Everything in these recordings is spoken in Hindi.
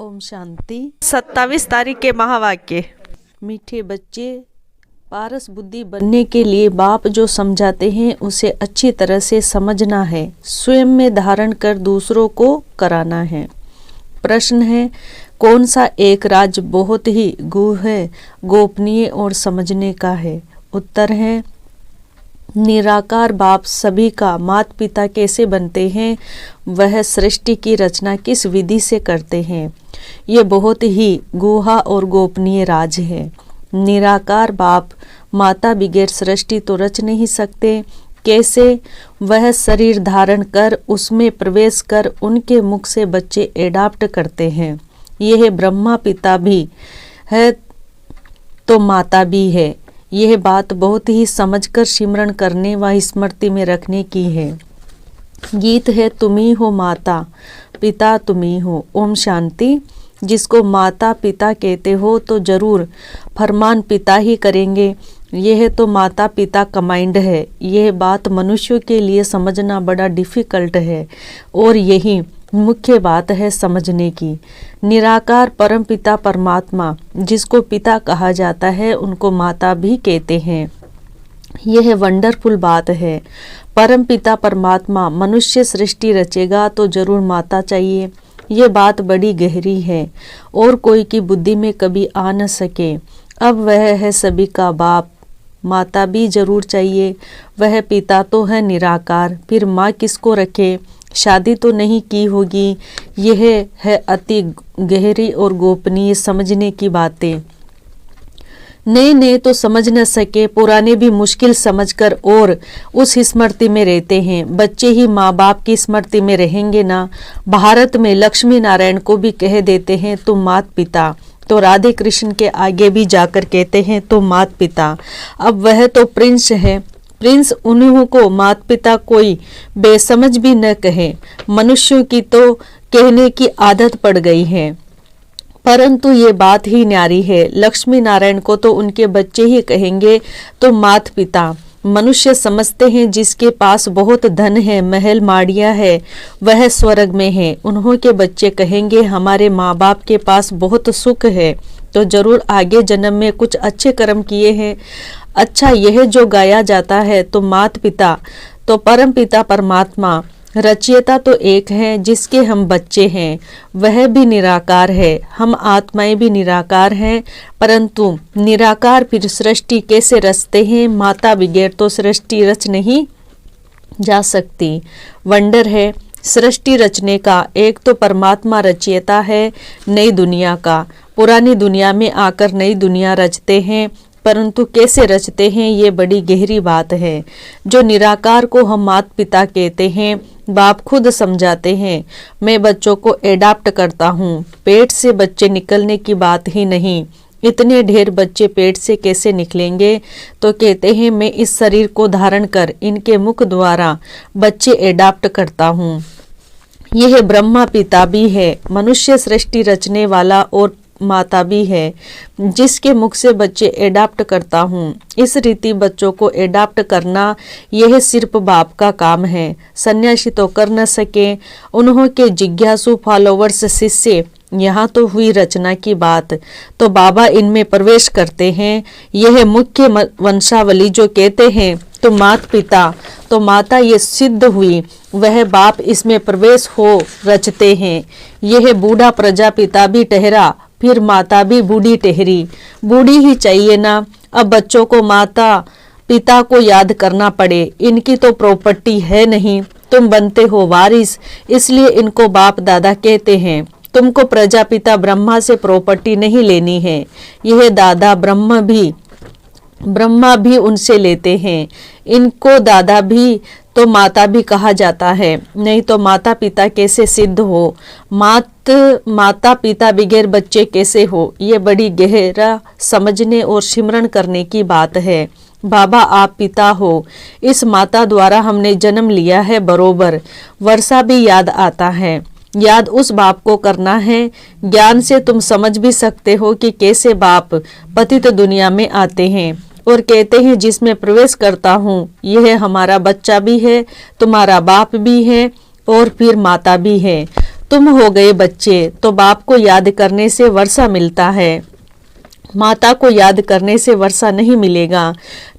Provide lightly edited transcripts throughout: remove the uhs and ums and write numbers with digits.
ओम शांति। 27 तारीख के महावाक्य। मीठे बच्चे, पारस बुद्धि बनने के लिए बाप जो समझाते हैं उसे अच्छी तरह से समझना है, स्वयं में धारण कर दूसरों को कराना है। प्रश्न है, कौन सा एक राज बहुत ही गूढ़ है, गोपनीय और समझने का है? उत्तर है, निराकार बाप सभी का माता पिता कैसे बनते हैं, वह सृष्टि की रचना किस विधि से करते हैं, ये बहुत ही गुहा और गोपनीय राज है। निराकार बाप माता बगैर सृष्टि तो रच नहीं सकते, कैसे? वह शरीर धारण कर उसमें प्रवेश कर उनके मुख से बच्चे एडाप्ट करते हैं। यह ब्रह्मा पिता भी है तो माता भी है। यह बात बहुत ही समझकर सिमरण करने व स्मृति में रखने की है। गीत है, तुम्ही हो माता पिता तुम्ही हो। ओम शांति। जिसको माता पिता कहते हो तो जरूर फरमान पिता ही करेंगे। यह तो माता पिता कमांड है। यह बात मनुष्यों के लिए समझना बड़ा डिफिकल्ट है और यही मुख्य बात है समझने की। निराकार परम पिता परमात्मा जिसको पिता कहा जाता है उनको माता भी कहते हैं। यह वंडरफुल बात है। परम पिता परमात्मा मनुष्य सृष्टि रचेगा तो जरूर माता चाहिए। यह बात बड़ी गहरी है और कोई की बुद्धि में कभी आ न सके। अब वह है सभी का बाप, माता भी जरूर चाहिए। वह पिता तो है निराकार, फिर माँ किसको रखे? शादी तो नहीं की होगी। यह है अति गहरी और गोपनीय समझने की बातें। नए नए तो समझ न सके, पुराने भी मुश्किल समझकर और उस स्मृति में रहते हैं। बच्चे ही माँ बाप की स्मृति में रहेंगे ना। भारत में लक्ष्मी नारायण को भी कह देते हैं तुम मात पिता, तो राधे कृष्ण के आगे भी जाकर कहते हैं तुम मात पिता। अब वह तो प्रिंस है। प्रिंस उन्हीं को माता पिता कोई बेसमझ भी न कहे। मनुष्यों की तो कहने की आदत पड़ गई है, परंतु ये बात ही न्यारी है। लक्ष्मी नारायण को तो उनके बच्चे ही कहेंगे तो माता पिता। मनुष्य समझते हैं जिसके पास बहुत धन है, महल माड़ियाँ है, वह स्वर्ग में है। उन्हों के बच्चे कहेंगे हमारे माँ बाप के पास बहुत सुख है, तो जरूर आगे जन्म में कुछ अच्छे कर्म किए हैं। अच्छा, यह जो गाया जाता है तो माता पिता तो परम पिता परमात्मा रचयिता तो एक है जिसके हम बच्चे हैं, वह भी निराकार है। हम आत्माएं भी निराकार हैं, परंतु निराकार फिर सृष्टि कैसे रचते हैं? माता बगैर तो सृष्टि रच नहीं जा सकती। वंडर है सृष्टि रचने का। एक तो परमात्मा रचयिता है नई दुनिया का, पुरानी दुनिया में आकर नई दुनिया रचते हैं, परंतु कैसे रचते हैं ये बड़ी गहरी बात है। जो निराकार को हम माता पिता कहते हैं, बाप खुद समझाते हैं मैं बच्चों को एडाप्ट करता हूँ। पेट से बच्चे निकलने की बात ही नहीं, इतने ढेर बच्चे पेट से कैसे निकलेंगे? तो कहते हैं मैं इस शरीर को धारण कर इनके मुख द्वारा बच्चे एडाप्ट करता हूँ। यह ब्रह्मा पिता भी है, मनुष्य सृष्टि रचने वाला, और माता भी है जिसके मुख से बच्चे एडाप्ट करता हूँ। इस रीति बच्चों को एडाप्ट करना यह सिर्फ बाप का काम है। सन्यासी तो कर न सके। उन्हों के जिज्ञासु फॉलोवर्स शिष्य, यहाँ तो हुई रचना की बात, तो बाबा इनमें प्रवेश करते हैं। यह मुख्य वंशावली जो कहते हैं तो माता पिता तो माता ये सिद्ध हुई, वह बाप इसमें प्रवेश हो रचते हैं। यह बूढ़ा प्रजापिता भी ठहरा, फिर माता भी बूढ़ी ठहरी। बूढ़ी ही चाहिए ना। अब बच्चों को माता पिता को याद करना पड़े, इनकी तो प्रॉपर्टी है नहीं, तुम बनते हो वारिस, इसलिए इनको बाप दादा कहते हैं। तुमको प्रजापिता ब्रह्मा से प्रॉपर्टी नहीं लेनी है। यह दादा ब्रह्मा भी उनसे लेते हैं। इनको दादा भी तो माता भी कहा जाता है, नहीं तो माता पिता कैसे सिद्ध हो? माता पिता बगैर बच्चे कैसे हो? ये बड़ी गहरा समझने और सिमरण करने की बात है। बाबा आप पिता हो, इस माता द्वारा हमने जन्म लिया है, बरोबर वर्षा भी याद आता है। याद उस बाप को करना है। ज्ञान से तुम समझ भी सकते हो कि कैसे बाप पतित दुनिया में आते हैं और कहते हैं जिसमें प्रवेश करता हूँ यह हमारा बच्चा भी है, तुम्हारा बाप भी है और फिर माता भी है। तुम हो गए बच्चे, तो बाप को याद करने से वर्षा मिलता है, माता को याद करने से वर्षा नहीं मिलेगा।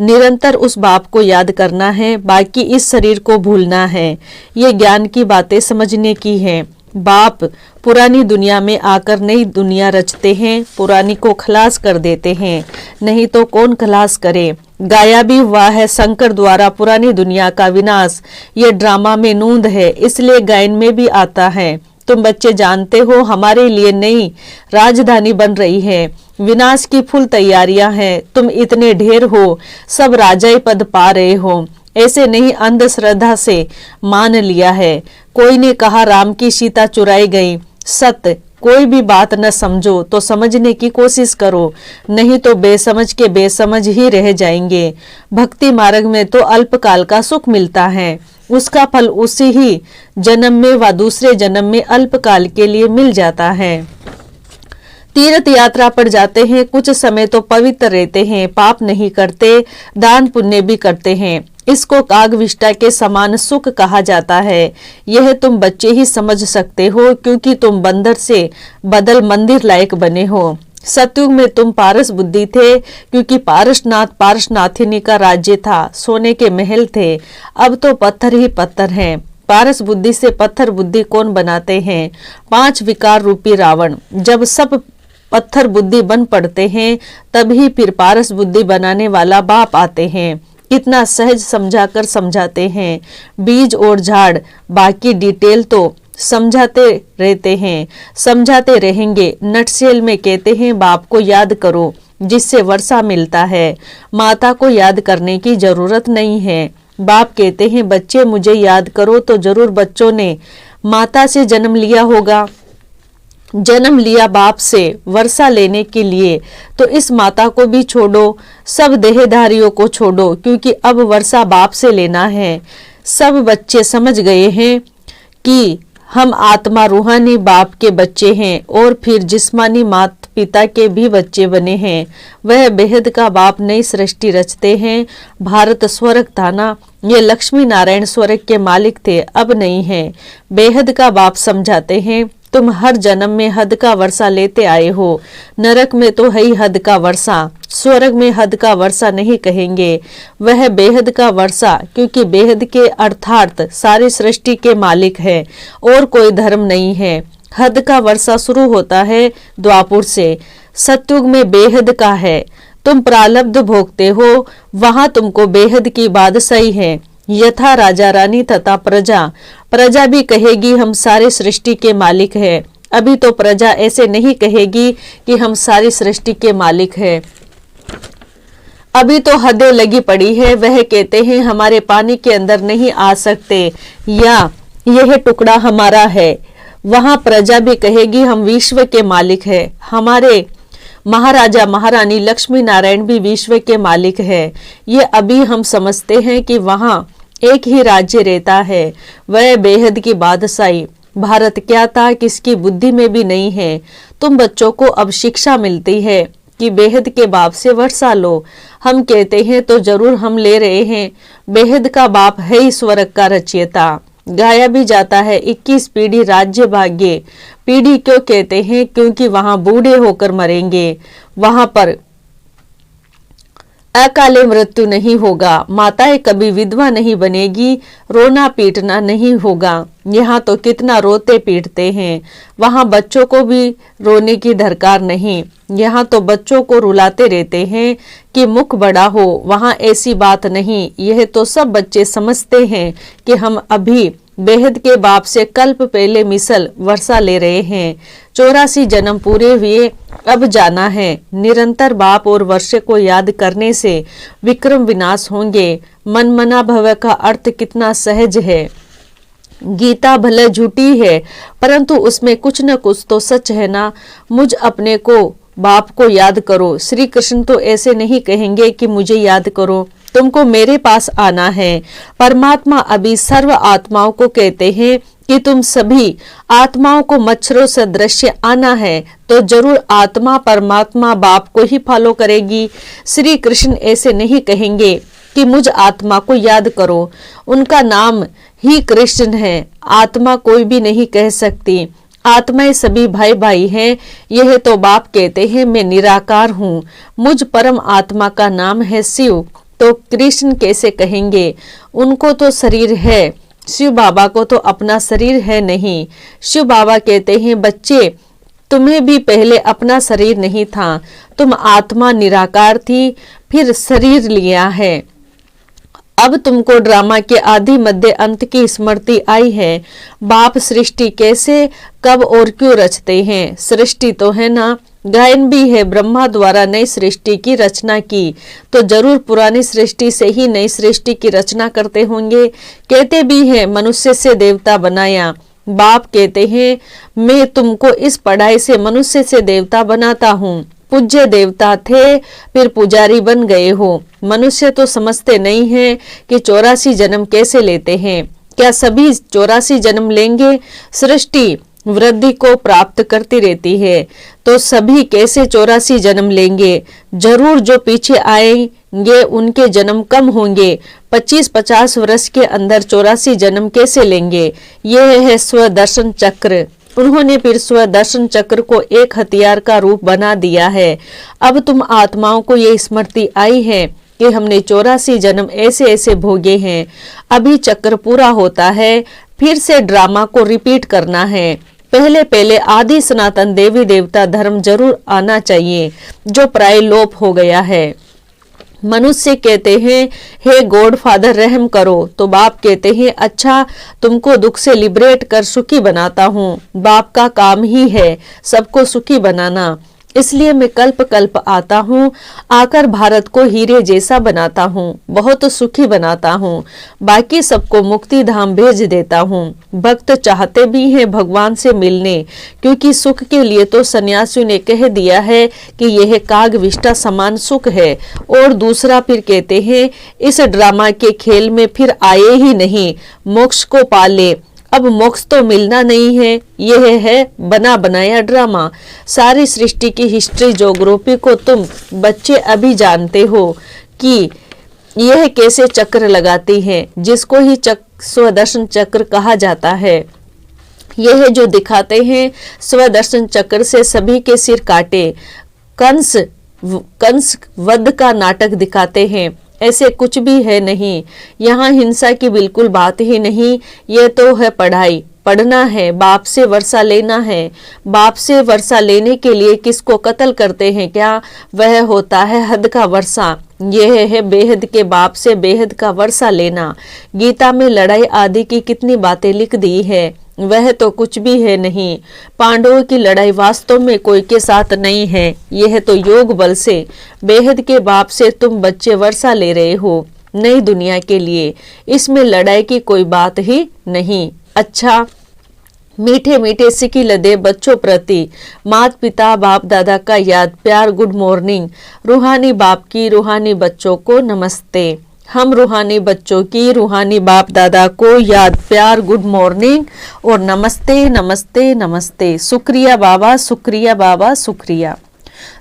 निरंतर उस बाप को याद करना है, बाकी इस शरीर को भूलना है। ये ज्ञान की बातें समझने की है। बाप पुरानी दुनिया में आकर नई दुनिया रचते हैं, पुरानी को खलास कर देते हैं, नहीं तो कौन खलास करे। गाया भी हुआ है शंकर द्वारा पुरानी दुनिया का विनाश, ये ड्रामा में नूंद है, इसलिए गायन में भी आता है। तुम बच्चे जानते हो हमारे लिए नई राजधानी बन रही है, विनाश की फुल तैयारियां हैं। तुम इतने ढेर हो, सब राजाई पद पा रहे हो, ऐसे नहीं अंधश्रद्धा से मान लिया है। कोई ने कहा राम की सीता चुराई गई, सत्य। कोई भी बात न समझो तो समझने की कोशिश करो, नहीं तो बेसमझ के बेसमझ ही रह जाएंगे। भक्ति मार्ग में तो अल्पकाल का सुख मिलता है, उसका फल उसी ही जन्म में व दूसरे जन्म में अल्पकाल के लिए मिल जाता है। तीर्थ यात्रा पर जाते हैं, कुछ समय तो पवित्र रहते हैं, पाप नहीं करते, दान पुण्य भी करते हैं। इसको कागविष्टा के समान सुख कहा जाता है। यह तुम बच्चे ही समझ सकते हो, क्योंकि तुम बंदर से बदल मंदिर लायक बने हो। सतयुग में तुम पारस बुद्धि थे, क्योंकि पारसनाथ पारसनाथिनी का राज्य था, सोने के महल थे। अब तो पत्थर ही पत्थर हैं। पारस बुद्धि से पत्थर बुद्धि कौन बनाते हैं? 5 विकार रूपी रावण। जब सब पत्थर बुद्धि बन पड़ते हैं, तभी फिर पारस बुद्धि बनाने वाला बाप आते हैं। कितना सहज समझाकर समझाते हैं, बीज और झाड़, बाकी डिटेल तो समझाते रहते हैं, समझाते रहेंगे। नटसेल में कहते हैं बाप को याद करो, जिससे वर्षा मिलता है, माता को याद करने की जरूरत नहीं है। बाप कहते हैं बच्चे मुझे याद करो, तो जरूर बच्चों ने माता से जन्म लिया होगा, जन्म लिया बाप से वर्षा लेने के लिए, तो इस माता को भी छोड़ो, सब देहधारियों को छोड़ो, क्योंकि अब वर्षा बाप से लेना है। सब बच्चे समझ गए हैं कि हम आत्मा रूहानी बाप के बच्चे हैं और फिर जिस्मानी माता पिता के भी बच्चे बने हैं। वह बेहद का बाप नई सृष्टि रचते हैं। भारत स्वर्ग था ना, ये लक्ष्मी नारायण स्वर्ग के मालिक थे, अब नहीं है। बेहद का बाप समझाते हैं तुम हर जन्म में हद का वर्षा लेते आए हो। नरक में तो है ही हद का वर्षा, स्वर्ग में हद का वर्षा नहीं कहेंगे, वह बेहद का वर्षा, क्योंकि बेहद के अर्थात सारी सृष्टि के मालिक है और कोई धर्म नहीं है। हद का वर्षा शुरू होता है द्वापुर से, सतयुग में बेहद का है। तुम प्रारब्ध भोगते हो, वहां तुमको बेहद की बादशाही है। यथा राजा रानी तथा प्रजा, प्रजा भी कहेगी हम सारे सृष्टि के मालिक है। अभी तो प्रजा ऐसे नहीं कहेगी कि हम सारी सृष्टि के मालिक है, अभी तो हदें लगी पड़ी है। वह कहते हैं हमारे पानी के अंदर नहीं आ सकते, या यह टुकड़ा हमारा है। वहां प्रजा भी कहेगी हम विश्व के मालिक है। हमारे महाराजा महारानी लक्ष्मी नारायण भी विश्व के मालिक है। ये अभी हम समझते हैं कि वहां एक ही राज्य रहता है, वह बेहद की बादशाही। भारत क्या था किसकी बुद्धि में भी नहीं है। तुम बच्चों को अब शिक्षा मिलती है कि बेहद के बाप से वर्षा लो। हम कहते हैं तो जरूर हम ले रहे हैं। बेहद का बाप है ही स्वर्ग का रचयिता। गाया भी जाता है 21 पीढ़ी राज्य भाग्य। पीढ़ी क्यों कहते हैं? क्योंकि वहां बूढ़े होकर मरेंगे, वहां पर अकाले मृत्यु नहीं होगा, माताएं कभी विधवा नहीं बनेगी, रोना पीटना नहीं होगा। यहाँ तो कितना रोते पीटते हैं, वहाँ बच्चों को भी रोने की दरकार नहीं। यहाँ तो बच्चों को रुलाते रहते हैं कि मुख बड़ा हो, वहाँ ऐसी बात नहीं। यह तो सब बच्चे समझते हैं कि हम अभी बेहद के बाप से कल्प पहले मिसल वर्षा ले रहे हैं। 84 जन्म पूरे हुए, अब जाना है। निरंतर बाप और वर्षे को याद करने से विक्रम विनाश होंगे। मन मना भव का अर्थ कितना सहज है। गीता भले झूठी है, परंतु उसमें कुछ न कुछ तो सच है ना। मुझ अपने को बाप को याद करो। श्री कृष्ण तो ऐसे नहीं कहेंगे कि मुझे याद करो, तुमको मेरे पास आना है। परमात्मा अभी सर्व आत्माओं को कहते हैं कि तुम सभी आत्माओं को मच्छरों से दृश्य आना है, तो जरूर आत्मा परमात्मा बाप को ही फॉलो करेगी। श्री कृष्ण ऐसे नहीं कहेंगे कि मुझ आत्मा को याद करो, उनका नाम ही कृष्ण है। आत्मा कोई भी नहीं कह सकती। आत्माएं सभी भाई भाई हैं। यह तो बाप कहते हैं मैं निराकार हूँ, मुझ परम आत्मा का नाम है शिव। तो कृष्ण कैसे कहेंगे, उनको तो शरीर है, शिव बाबा को तो अपना शरीर है नहीं। शिव बाबा कहते हैं बच्चे तुम्हें भी पहले अपना शरीर नहीं था, तुम आत्मा निराकार थी, फिर शरीर लिया है। अब तुमको ड्रामा के आदि मध्य अंत की स्मृति आई है। बाप सृष्टि कैसे कब और क्यों रचते हैं, सृष्टि तो है ना, गायन भी है। ब्रह्मा द्वारा नई सृष्टि की रचना की तो जरूर पुरानी सृष्टि से ही नई सृष्टि की रचना करते होंगे। कहते भी हैं मनुष्य से देवता बनाया। बाप कहते हैं मैं तुमको इस पढ़ाई से मनुष्य से देवता बनाता हूँ। पूज्य देवता थे फिर पुजारी बन गए हो। मनुष्य तो समझते नहीं हैं कि 84 जन्म कैसे लेते हैं। क्या सभी 84 जन्म लेंगे? सृष्टि वृद्धि को प्राप्त करती रहती है, तो सभी कैसे 84 जन्म लेंगे? जरूर जो पीछे आएंगे उनके जन्म कम होंगे। 25-50 वर्ष के अंदर 84 जन्म कैसे लेंगे? यह है स्वदर्शन चक्र। उन्होंने फिर स्वदर्शन चक्र को एक हथियार का रूप बना दिया है। अब तुम आत्माओं को ये स्मृति आई है कि हमने 84 जन्म ऐसे ऐसे भोगे हैं। अभी चक्र पूरा होता है, फिर से ड्रामा को रिपीट करना है। पहले पहले आदि सनातन देवी देवता धर्म जरूर आना चाहिए, जो प्राय लोप हो गया है। मनुष्य कहते हैं हे गॉड फादर रहम करो, तो बाप कहते हैं अच्छा तुमको दुख से लिबरेट कर सुखी बनाता हूँ। बाप का काम ही है सबको सुखी बनाना, इसलिए मैं कल्प कल्प आता हूँ, आकर भारत को हीरे जैसा बनाता हूँ, बहुत सुखी बनाता हूँ, बाकी सबको मुक्ति धाम भेज देता हूँ। भक्त चाहते भी हैं भगवान से मिलने, क्योंकि सुख के लिए तो सन्यासियों ने कह दिया है कि यह काग विष्टा समान सुख है। और दूसरा फिर कहते हैं इस ड्रामा के खेल में फिर आए ही नहीं, मोक्ष को पाले। अब मोक्ष तो मिलना नहीं है, यह है बना बनाया ड्रामा। सारी सृष्टि की हिस्ट्री ज्योग्राफी को तुम बच्चे अभी जानते हो कि यह कैसे चक्र लगाती है, जिसको ही स्वदर्शन चक्र कहा जाता है। यह जो दिखाते हैं स्वदर्शन चक्र से सभी के सिर काटे, कंस वध का नाटक दिखाते हैं। ऐसे कुछ भी है नहीं, यहाँ हिंसा की बिल्कुल बात ही नहीं। ये तो है पढ़ाई, पढ़ना है, बाप से वर्षा लेना है। बाप से वर्षा लेने के लिए किसको कत्ल करते हैं क्या? वह होता है हद का वर्षा। यह है बेहद के बाप से बेहद का वर्षा लेना। गीता में लड़ाई आदि की कितनी बातें लिख दी है, वह तो कुछ भी है नहीं। पांडवों की लड़ाई वास्तव में कोई के साथ नहीं है, यह तो योग बल से बेहद के बाप से तुम बच्चे वर्षा ले रहे हो नई दुनिया के लिए। इसमें लड़ाई की कोई बात ही नहीं। अच्छा, मीठे मीठे सिकी लदे बच्चों प्रति माता पिता बाप दादा का याद प्यार गुड मॉर्निंग। रूहानी बाप की रूहानी बच्चों को नमस्ते। हम रूहानी बच्चों की रूहानी बाप दादा को याद प्यार गुड मॉर्निंग और नमस्ते नमस्ते नमस्ते। शुक्रिया बाबा, शुक्रिया बाबा, शुक्रिया।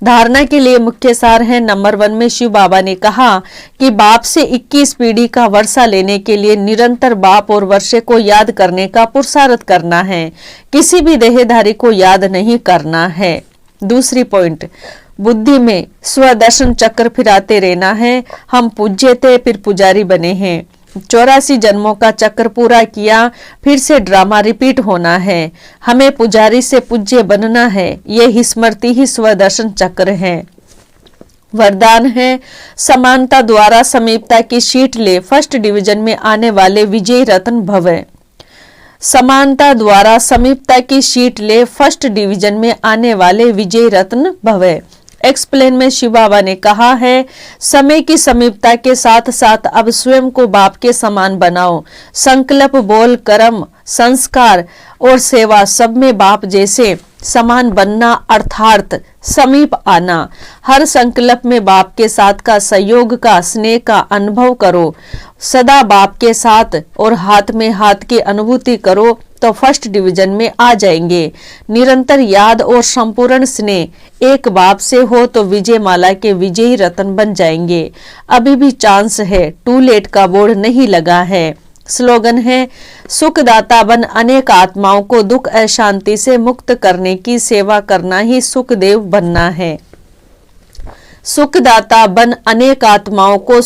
धारणा के लिए मुख्य सार है। नंबर 1 में शिव बाबा ने कहा कि बाप से 21 पीढ़ी का वर्षा लेने के लिए निरंतर बाप और वर्षे को याद करने का पुरुषार्थ करना है, किसी भी देहधारी को याद नहीं करना है। दूसरी पॉइंट, बुद्धि में स्वदर्शन चक्र फिराते रहना है। हम पूज्य थे फिर पुजारी बने हैं, 84 जन्मों का चक्र पूरा किया, फिर से ड्रामा रिपीट होना है। हमें पुजारी से पूज्य बनना है, ये स्मृति ही स्वदर्शन चक्र है। वरदान है समानता द्वारा समीपता की शीट ले, फर्स्ट डिवीजन में आने वाले विजय रत्न भवे। समानता द्वारा समीपता की शीट ले, फर्स्ट डिवीजन में आने वाले विजय रत्न भवे। एक्सप्लेन में शिव बाबा ने कहा है समय की समीपता के साथ साथ अब स्वयं को बाप के समान बनाओ। संकल्प, बोल, कर्म, संस्कार और सेवा सब में बाप जैसे समान बनना अर्थात समीप आना। हर संकल्प में बाप के साथ का सहयोग का स्नेह का अनुभव करो। सदा बाप के साथ और हाथ में हाथ की अनुभूति करो तो फर्स्ट डिवीजन में आ जाएंगे। निरंतर याद और संपूर्ण स्नेह एक बाप से हो तो विजय माला के विजयी रत्न बन जाएंगे। अभी भी चांस है, टू लेट का बोर्ड नहीं लगा है। स्लोगन है, सुखदाता बन अनेक आत्माओं को दुख अशांति से मुक्त करने की सेवा करना ही सुखदेव बनना है। सुखदाता बन अनेक आत्माओं को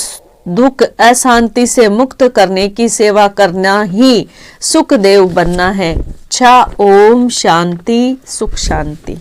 दुख अशांति से मुक्त करने की सेवा करना ही सुखदेव बनना है। अच्छा, ओम शांति, सुख शांति।